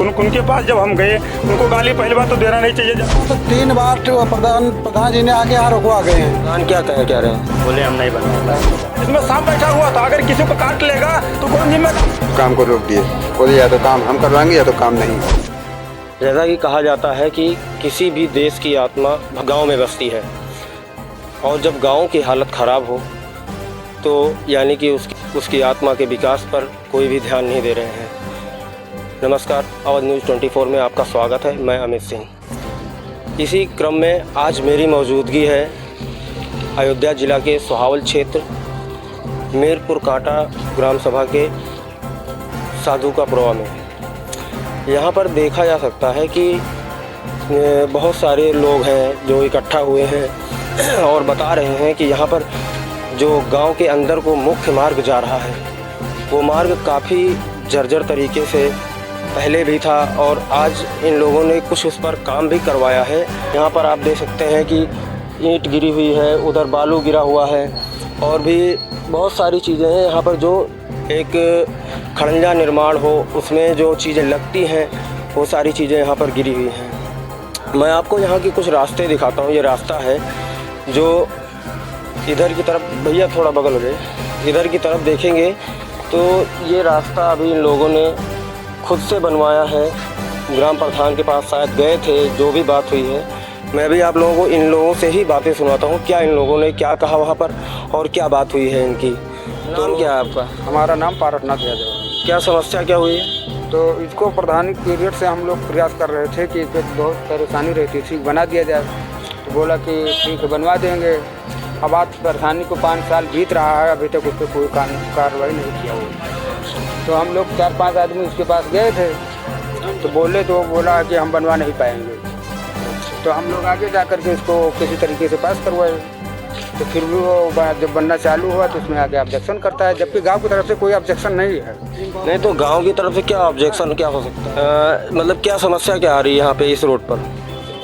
उनके पास जब हम गए उनको गाली पहली बार तो देना नहीं चाहिए। तो 3 बार प्रधान जी ने आगे यहाँ रुकवा गए हैं। प्रधान क्या कह रहे हैं? बोले हम नहीं बनवा। इसमें सांप बैठा हुआ था, अगर किसी को काट लेगा तो कौन जिम्मेदार। काम को रोक दिए, बोले या तो काम हम करवाएंगे या तो काम नहीं। जैसा कि कहा जाता है कि किसी भी देश की आत्मा गांव में बसती है, और जब गांव की हालत ख़राब हो तो यानी कि उसकी आत्मा के विकास पर कोई भी ध्यान नहीं दे रहे हैं। नमस्कार, अवध न्यूज़ 24 में आपका स्वागत है। मैं अमित सिंह। इसी क्रम में आज मेरी मौजूदगी है अयोध्या जिला के सोहावल क्षेत्र मीरपुर कांटा ग्राम सभा के साधु का पुरवा में। यहाँ पर देखा जा सकता है कि बहुत सारे लोग हैं जो इकट्ठा हुए हैं और बता रहे हैं कि यहाँ पर जो गांव के अंदर को मुख्य मार्ग जा रहा है वो मार्ग काफ़ी जर्जर तरीके से पहले भी था, और आज इन लोगों ने कुछ उस पर काम भी करवाया है। यहाँ पर आप देख सकते हैं कि ईंट गिरी हुई है, उधर बालू गिरा हुआ है, और भी बहुत सारी चीज़ें हैं यहाँ पर। जो एक खड़ंजा निर्माण हो उसमें जो चीज़ें लगती हैं वो सारी चीज़ें यहाँ पर गिरी हुई हैं। मैं आपको यहाँ की कुछ रास्ते दिखाता हूँ। ये रास्ता है जो इधर की तरफ, भैया थोड़ा बगल हो जाए, इधर की तरफ देखेंगे तो ये रास्ता अभी इन लोगों ने खुद से बनवाया है। ग्राम प्रधान के पास शायद गए थे, जो भी बात हुई है मैं भी आप लोगों को इन लोगों से ही बातें सुनाता हूँ, क्या इन लोगों ने क्या कहा वहाँ पर और क्या बात हुई है इनकी। नाम क्या है आपका? हमारा नाम पारसनाथ यादव। क्या समस्या क्या हुई है? तो इसको प्रधान पीरियड से हम लोग प्रयास कर रहे थे कि इसमें बहुत परेशानी रहती थी, बना दिया जाए। तो बोला कि ठीक है बनवा देंगे। अब आज परेशानी को 5 साल बीत रहा है, अभी तक उस पर कोई कार्रवाई नहीं किया हुआ। तो हम लोग 4-5 आदमी उसके पास गए थे, तो बोला कि हम बनवा नहीं पाएंगे। तो हम लोग आगे जा कर के इसको किसी तरीके से पास करवाए। तो फिर भी वो जब बनना चालू हुआ तो उसमें आगे ऑब्जेक्शन करता है, जबकि गांव की तरफ से कोई ऑब्जेक्शन नहीं है। नहीं तो गांव की तरफ से क्या ऑब्जेक्शन क्या हो सकता है? मतलब क्या समस्या क्या आ रही है यहाँ पे इस रोड पर?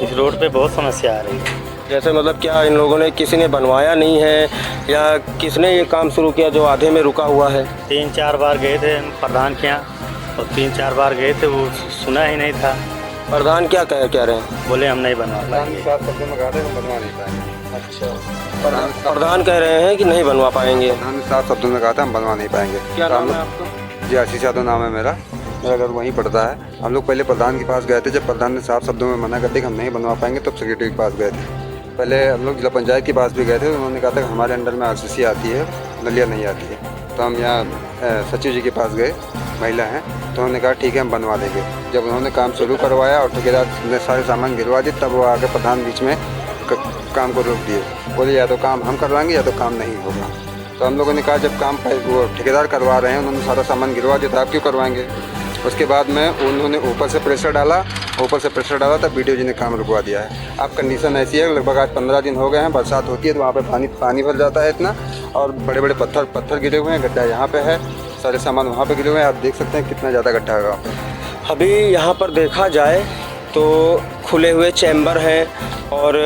इस रोड पे बहुत समस्या आ रही है। जैसे मतलब क्या इन लोगों ने, किसी ने बनवाया नहीं है या किसने ये काम शुरू किया जो आधे में रुका हुआ है? 3-4 बार गए थे प्रधान के यहाँ, और 3-4 बार गए थे, वो सुना ही नहीं था। प्रधान क्या कह रहे हैं? बोले हम नहीं बनवा पाएंगे। बनवा नहीं पाएंगे। अच्छा, प्रधान कह रहे हैं कि नहीं बनवा पाएंगे। प्रधान ने 7 शब्दों में कहा था हम बनवा नहीं पाएंगे। क्या नाम है आपका? जी आशीष यादव नाम है मेरा घर वहीं पड़ता है। हम लोग पहले प्रधान के पास गए थे, जब प्रधान ने 7 शब्दों में मना कर दिया कि हम नहीं बनवा पाएंगे, तब सेक्रेटरी के पास गए थे। पहले हम लोग जिला पंचायत के पास भी गए थे, उन्होंने कहा था कि हमारे अंडर में आरसीसी आती है, नलिया नहीं आती है। तो हम यहाँ सचिव जी के पास गए, महिला हैं, तो उन्होंने कहा ठीक है हम बनवा देंगे। जब उन्होंने काम शुरू करवाया और ठेकेदार ने सारे सामान गिरवा दिए, तब वो आके प्रधान बीच में काम को रोक दिए। बोले या तो काम हम करवाएंगे या तो काम नहीं होगा। तो हम लोगों ने कहा जब काम वो ठेकेदार करवा रहे हैं, उन्होंने सारा सामान गिरवा दिया था, आप क्यों करवाएंगे? उसके बाद में उन्होंने ऊपर से प्रेशर डाला तब बीडीओ जी ने काम रुकवा दिया है। अब कंडीशन ऐसी है, लगभग आज 15 दिन हो गए हैं, बरसात होती है तो वहाँ पे पानी भर जाता है इतना, और बड़े बड़े पत्थर गिरे हुए हैं, गड्ढा यहाँ पे है, सारे सामान वहाँ पे गिरे हुए हैं। आप देख सकते हैं कितना ज़्यादा गड्ढा है वहाँ पे। अभी यहाँ पर देखा जाए तो खुले हुए चैम्बर हैं, और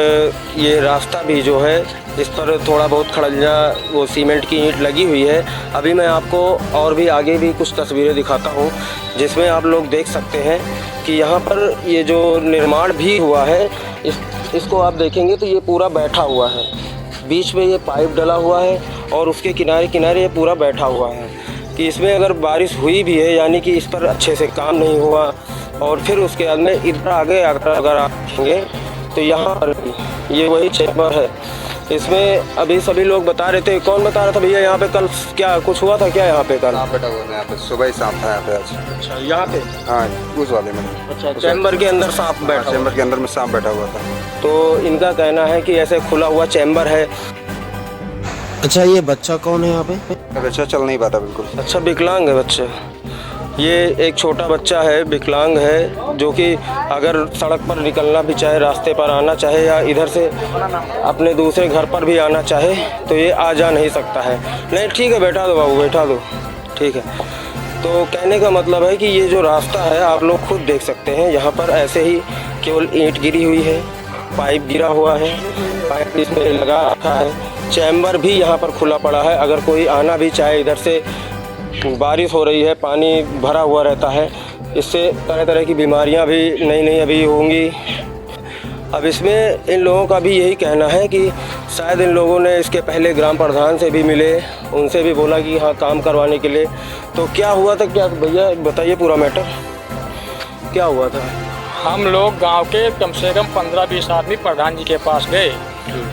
ये रास्ता भी जो है इस पर थोड़ा बहुत खड़ंजा वो सीमेंट की ईंट लगी हुई है। अभी मैं आपको और भी आगे भी कुछ तस्वीरें दिखाता हूँ जिसमें आप लोग देख सकते हैं कि यहाँ पर ये जो निर्माण भी हुआ है इसको आप देखेंगे तो ये पूरा बैठा हुआ है। बीच में ये पाइप डला हुआ है और उसके किनारे किनारे ये पूरा बैठा हुआ है कि इसमें अगर बारिश हुई भी है, यानी कि इस पर अच्छे से काम नहीं हुआ। और फिर उसके बाद में इधर आगे अगर आप देखेंगे तो यहाँ पर ये वही चैम्बर है। इसमें अभी सभी लोग बता रहे थे, कौन बता रहा था भैया यहाँ पे कल क्या कुछ हुआ था क्या यहाँ पे कल? हाँ बेटा, यहाँ पे सुबह ही सांप था यहाँ पे आज। अच्छा, यहाँ पे? हाँ, उस वाले में। अच्छा, चैम्बर के अंदर सांप बैठा? चैम्बर के अंदर में सांप बैठा हुआ था। तो इनका कहना है कि ऐसे खुला हुआ चैम्बर है। अच्छा, ये बच्चा कौन है यहाँ पे? बच्चा चल नहीं पाता बिल्कुल। अच्छा, विकलांग है बच्चा। ये एक छोटा बच्चा है, विकलांग है, जो कि अगर सड़क पर निकलना भी चाहे, रास्ते पर आना चाहे या इधर से अपने दूसरे घर पर भी आना चाहे तो ये आ जा नहीं सकता है। नहीं, ठीक है, बैठा दो बाबू, बैठा दो, ठीक है। तो कहने का मतलब है कि ये जो रास्ता है आप लोग खुद देख सकते हैं, यहाँ पर ऐसे ही केवल ईंट गिरी हुई है, पाइप गिरा हुआ है, पाइप इसमें लगा रखा है, चैम्बर भी यहाँ पर खुला पड़ा है। अगर कोई आना भी चाहे, इधर से बारिश हो रही है, पानी भरा हुआ रहता है, इससे तरह तरह की बीमारियां भी नई नई अभी होंगी। अब इसमें इन लोगों का भी यही कहना है कि शायद इन लोगों ने इसके पहले ग्राम प्रधान से भी मिले, उनसे भी बोला कि हाँ काम करवाने के लिए। तो क्या हुआ था, क्या भैया बताइए पूरा मैटर क्या हुआ था? हम लोग गांव के कम से कम 15-20 आदमी प्रधान जी के पास गए।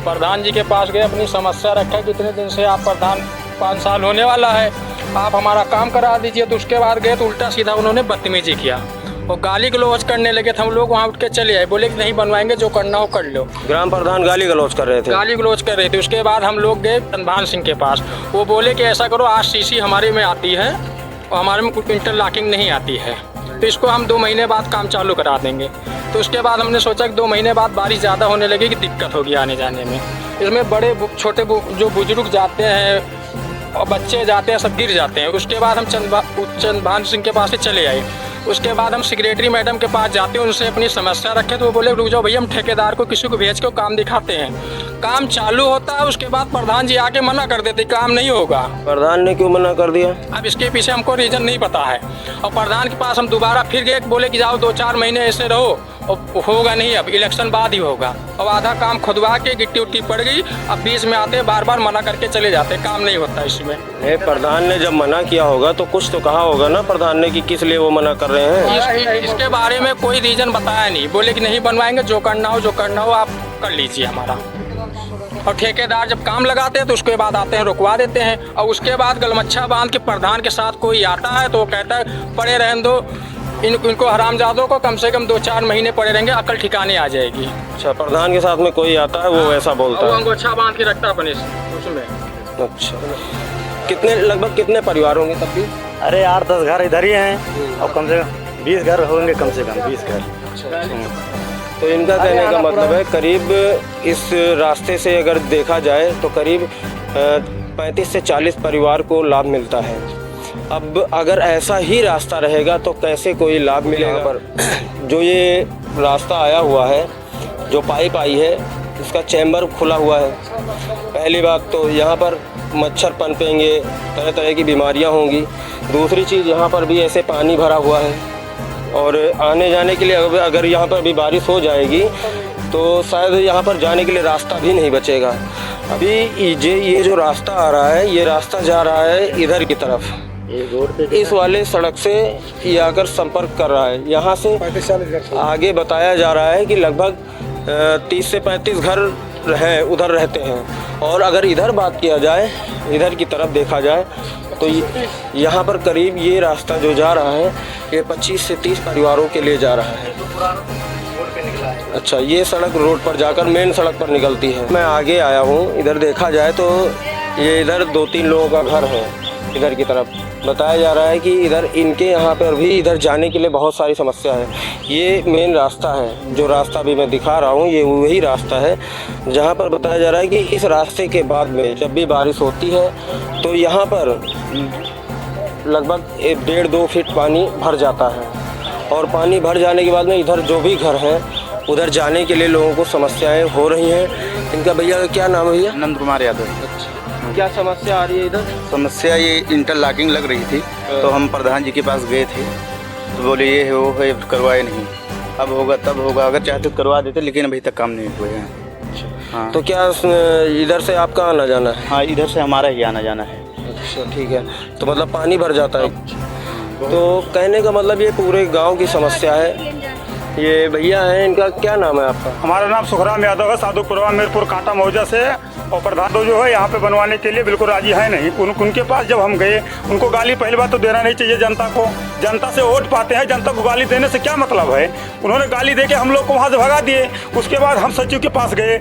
प्रधान जी के पास गए, अपनी समस्या रखा, कितने दिन से आप प्रधान 5 साल होने वाला है, आप हमारा काम करा दीजिए। तो उसके बाद गए तो उल्टा सीधा उन्होंने बदतमीजी किया और गाली गलौज करने लगे थे। हम लोग वहाँ उठ के चले आए, बोले कि नहीं बनवाएंगे, जो करना हो कर लो। ग्राम प्रधान गाली गलौज कर रहे थे? गाली गलौज कर रहे थे। उसके बाद हम लोग गए चंद्रभान सिंह के पास, वो बोले कि ऐसा करो, आज सीसी हमारे में आती है और हमारे में कुछ इंटरलॉकिंग नहीं आती है, तो इसको हम 2 महीने बाद काम चालू करा देंगे। तो उसके बाद हमने सोचा कि 2 महीने बाद बारिश ज़्यादा होने लगेगी, दिक्कत होगी आने जाने में। इसमें बड़े छोटे जो बुजुर्ग जाते हैं और बच्चे जाते हैं, सब गिर जाते हैं। उसके बाद हम चंद्रभान सिंह के पास से चले आए। उसके बाद हम सेक्रेटरी मैडम के पास जाते हैं, उनसे अपनी समस्या रखें, तो वो बोले रुक जाओ भैया, हम ठेकेदार को किसी को भेज के काम दिखाते हैं। काम चालू होता है, उसके बाद प्रधान जी आके मना कर देते, काम नहीं होगा। प्रधान ने क्यों मना कर दिया? अब इसके पीछे हमको रीज़न नहीं पता है। और प्रधान के पास हम दोबारा फिर गए, बोले कि जाओ 2-4 महीने ऐसे रहो, और होगा नहीं, अब इलेक्शन बाद ही होगा। अब आधा काम खुदवा के गिट्टी उट्टी पड़ गई, अब बीच में आते बार बार मना करके चले जाते, काम नहीं होता इसमें। प्रधान ने जब मना किया होगा तो कुछ तो कहा होगा ना प्रधान ने कि किस लिए वो मना कर रहे हैं? इसके बारे में कोई रीज़न बताया नहीं, बोले कि नहीं बनवाएंगे, जो करना हो आप कर लीजिए हमारा। और ठेकेदार जब काम लगाते हैं तो उसके बाद आते हैं, रुकवा देते हैं। और उसके बाद गलमच्छा बांध के प्रधान के साथ कोई आता है तो वो कहता है पड़े रहने दो, इनको हरामजादों को कम से कम 2-4 महीने पड़े रहेंगे, अकल ठिकाने आ जाएगी। अच्छा, प्रधान के साथ में कोई आता है वो ऐसा बोलता है? वो अंगोछा बांध के रखता अपने उसमें। अच्छा, कितने लगभग कितने परिवार होंगे तब भी? अरे 8-10 घर इधर ही हैं और कम से कम 20 घर होंगे, कम से कम 20 घर। तो इनका कहने का मतलब है करीब इस रास्ते से अगर देखा जाए तो करीब 35 से 40 परिवार को लाभ मिलता है। अब अगर ऐसा ही रास्ता रहेगा तो कैसे कोई लाभ मिलेगा? पर जो ये रास्ता आया हुआ है, जो पाइप आई है, इसका चैम्बर खुला हुआ है। पहली बात तो यहाँ पर मच्छर पनपेंगे, तरह तरह की बीमारियाँ होंगी। दूसरी चीज़, यहाँ पर भी ऐसे पानी भरा हुआ है और आने जाने के लिए अगर यहाँ पर भी बारिश हो जाएगी तो शायद यहाँ पर जाने के लिए रास्ता भी नहीं बचेगा। अभी ये जो रास्ता आ रहा है, ये रास्ता जा रहा है इधर की तरफ, इस वाले सड़क से ये आकर संपर्क कर रहा है। यहाँ से आगे बताया जा रहा है कि लगभग 30 से 35 घर है, उधर रहते हैं। और अगर इधर बात किया जाए, इधर की तरफ देखा जाए तो यहाँ पर करीब ये रास्ता जो जा रहा है ये 25 से 30 परिवारों के लिए जा रहा है। अच्छा, ये सड़क रोड पर जाकर मेन सड़क पर निकलती है। मैं आगे आया हूँ, इधर देखा जाए तो ये इधर 2-3 लोगों का घर है। इधर की तरफ बताया जा रहा है कि इधर इनके यहाँ पर भी इधर जाने के लिए बहुत सारी समस्या है। ये मेन रास्ता है, जो रास्ता भी मैं दिखा रहा हूँ ये वही रास्ता है जहाँ पर बताया जा रहा है कि इस रास्ते के बाद में जब भी बारिश होती है तो यहाँ पर लगभग 1.5-2 फीट पानी भर जाता है। और पानी भर जाने के बाद में इधर जो भी घर हैं उधर जाने के लिए लोगों को समस्याएँ हो रही हैं। इनका भैया क्या नाम है भैया? नंद कुमार यादव। क्या समस्या आ रही है इधर? समस्या ये इंटरलॉकिंग लग रही थी, तो हम प्रधान जी के पास गए थे, तो बोले ये है वो है, करवाए नहीं, अब होगा तब होगा, अगर चाहते तो करवा देते, लेकिन अभी तक काम नहीं हुए हैं। हाँ। तो क्या इधर से आपका आना जाना है? हाँ, इधर से हमारा ही आना जाना है। अच्छा, ठीक है। तो मतलब पानी भर जाता है। तो कहने का मतलब ये पूरे गांव की समस्या है। ये भैया हैं, इनका क्या नाम है आपका? हमारा नाम सुखराम यादव है, साधुपुरवा मीरपुर कांटा मौजा से। और प्रधान तो जो है यहाँ पे बनवाने के लिए बिल्कुल राजी है नहीं। उनके पास जब हम गए, उनको गाली पहली बात तो देना नहीं चाहिए जनता को। जनता से वोट पाते हैं, जनता को गाली देने से क्या मतलब है? उन्होंने गाली दे के हम लोग को वहाँ से भगा दिए। उसके बाद हम सचिव के पास गए,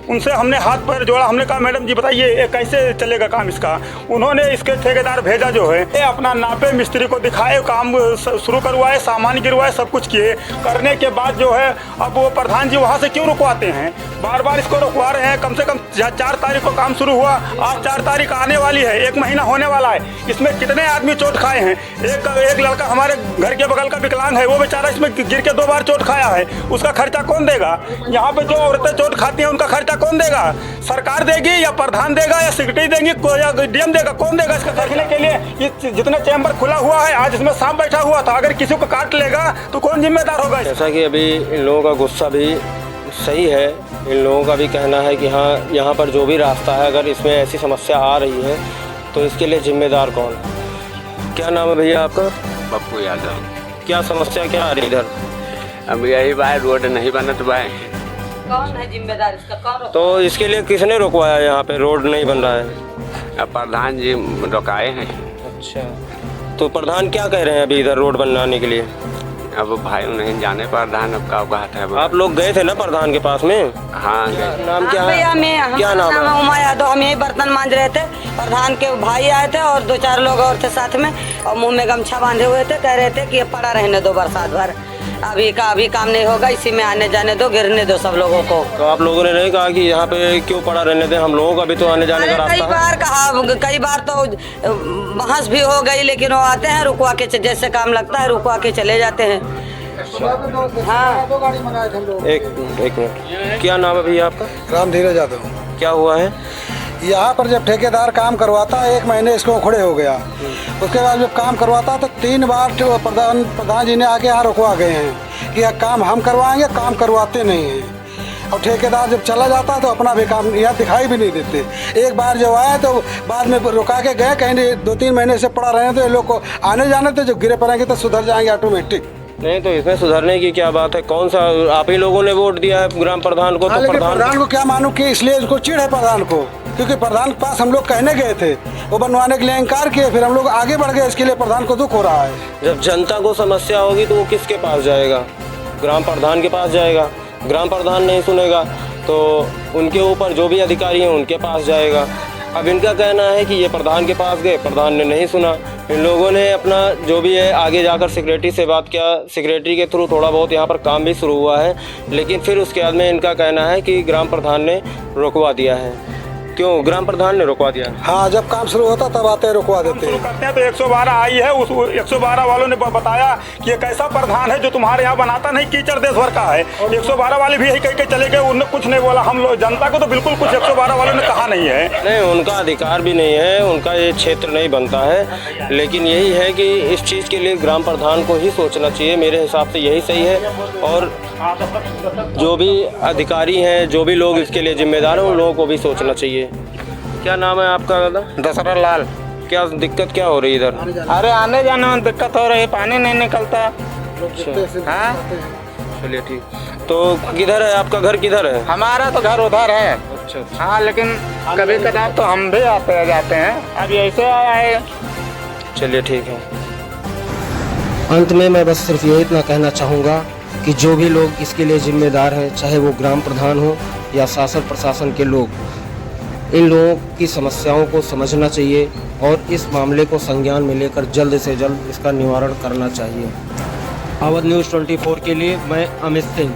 उनसे हमने हाथ पैर जोड़ा, हमने कहा मैडम जी बताइए ये कैसे चलेगा काम इसका। उन्होंने इसके ठेकेदार भेजा जो है, ये अपना नापे, मिस्त्री को दिखाए, काम शुरू करवाए, सामान गिरवाए, सब कुछ किए। करने के बाद जो है अब वो प्रधान जी वहाँ से क्यों रुकवाते हैं? बार बार इसको रुकवा रहे हैं। कम से कम 4 तारीख को काम शुरू हुआ, आज 4 तारीख आने वाली है, 1 महीना होने वाला है। इसमें कितने आदमी चोट खाए हैं? एक लड़का हमारे घर के बगल का विकलांग है, वो बेचारा इसमें गिर के 2 बार चोट खाया है। उसका खर्चा कौन देगा? यहाँ पे जो औरतें चोट खाती हैं उनका खर्चा कौन देगा? सरकार देगी या प्रधान देगा या सेक्रेटरी देंगी या डीएम देगा? कौन देगा इसका देखने के लिए? ये जितना चैम्बर खुला हुआ है, आज इसमें सांप बैठा हुआ था, अगर किसी को काट लेगा तो कौन जिम्मेदार होगा? जैसा कि अभी इन लोगों का गुस्सा भी सही है, इन लोगों का भी कहना है कि हाँ, यहाँ पर जो भी रास्ता है, अगर इसमें ऐसी समस्या आ रही है तो इसके लिए जिम्मेदार कौन? क्या नाम है भैया आपका? पप्पू यादव। क्या समस्या क्या आ रही इधर? अब यही बात, रोड नहीं बनत बा। कौन है जिम्मेदार इसका? कौन? तो इसके लिए किसने रुकवाया यहाँ पे रोड नहीं बन रहा है? अब प्रधान जी रुकाए हैं। अच्छा, तो प्रधान क्या कह रहे हैं अभी इधर रोड बनाने के लिए? अब भाई नहीं जाने प्रधान अब का बात है। आप लोग गए थे ना प्रधान के पास में? हाँ गए। नाम क्या भैया है? क्या नाम है? उमा यादव। हम यही बर्तन मांज रहे थे, प्रधान के भाई आए थे और 2-4 लोग और थे साथ में, और मुंह में गमछा बांधे हुए थे। कह रहे थे कि ये पड़ा रहने दो बरसात भर, अभी काम नहीं होगा, इसी में आने जाने दो, गिरने दो सब लोगों को। तो आप लोगों ने नहीं कहा कि यहाँ पे क्यों पड़ा रहने दें, हम लोगों का भी तो आने जाने का कई रास्ता है। बार कहा, कई बार तो बहस भी हो गई, लेकिन वो आते हैं रुकवा के, जैसे काम लगता है रुकवा के चले जाते हैं। हाँ, एक मिनट, क्या नाम है भैया आपका? राम धीरज यादव। क्या हुआ है? यहाँ पर जब ठेकेदार काम करवाता, 1 महीने इसको खड़े हो गया, उसके बाद जब काम करवाता तो 3 बार प्रधान जी ने आके यहाँ रुकवा गए हैं कि यह काम हम करवाएंगे, काम करवाते नहीं हैं। और ठेकेदार जब चला जाता है तो अपना भी काम यहाँ दिखाई भी नहीं देते। एक बार जब आए तो बाद में रुका के गए, कहीं 2-3 महीने से पड़ा रहे तो ये लोग को आने जाने थे, जब गिरे पड़ेंगे तो सुधर जाएंगे ऑटोमेटिक। नहीं तो इसमें सुधरने की क्या बात है? कौन सा आप ही लोगों ने वोट दिया है ग्राम प्रधान को? तो प्रधान को क्या मानूं कि इसलिए उसको चिढ़ है प्रधान को, क्योंकि प्रधान के पास हम लोग कहने गए थे, वो बनवाने के लिए इनकार किए, फिर हम लोग आगे बढ़ गए, इसके लिए प्रधान को दुख हो रहा है। जब जनता को समस्या होगी तो वो किसके पास जाएगा? ग्राम प्रधान के पास जाएगा। ग्राम प्रधान नहीं सुनेगा तो उनके ऊपर जो भी अधिकारी हैं उनके पास जाएगा। अब इनका कहना है कि ये प्रधान के पास गए, प्रधान ने नहीं सुना। इन लोगों ने अपना जो भी है आगे जाकर सेक्रेटरी से बात किया, सेक्रेटरी के थ्रू थोड़ा बहुत यहाँ पर काम भी शुरू हुआ है, लेकिन फिर उसके बाद में इनका कहना है कि ग्राम प्रधान ने रुकवा दिया है। क्यों ग्राम प्रधान ने रुकवा दिया? हाँ, जब काम शुरू होता तब आते रुकवा देते शुरू करते हैं तो 112 आई है, उस 112 वालों ने बताया कि ये कैसा प्रधान है जो तुम्हारे यहाँ बनाता नहीं, कीचड़ देश भर का है। 112 वाले भी यही कह के चले गए, उन्होंने कुछ नहीं बोला। हम लोग जनता को तो बिल्कुल कुछ 112 वालों ने कहा नहीं है। नहीं, उनका अधिकार भी नहीं है, उनका ये क्षेत्र नहीं बनता है, लेकिन यही है कि इस चीज़ के लिए ग्राम प्रधान को ही सोचना चाहिए। मेरे हिसाब से यही सही है, और जो भी अधिकारी हैं, जो भी लोग इसके लिए जिम्मेदार हैं, उन लोगों को भी सोचना चाहिए। क्या नाम है आपका दादा? दशरथ लाल। क्या दिक्कत क्या हो रही है इधर? अरे आने जाने में दिक्कत हो रही है, पानी नहीं निकलता। हाँ, चलिए ठीक। तो किधर है आपका घर? किधर है? हमारा तो घर उधर है। अच्छा, हाँ, लेकिन कभी कदार तो हम भी आते जाते हैं, अब ऐसे आया है। चलिए ठीक है। अंत में मैं बस सिर्फ ये इतना कहना चाहूँगा कि जो भी लोग इसके लिए जिम्मेदार हैं, चाहे वो ग्राम प्रधान हो या शासन प्रशासन के लोग, इन लोगों की समस्याओं को समझना चाहिए और इस मामले को संज्ञान में लेकर जल्द से जल्द इसका निवारण करना चाहिए। अवध न्यूज़ 24 के लिए मैं अमित सिंह।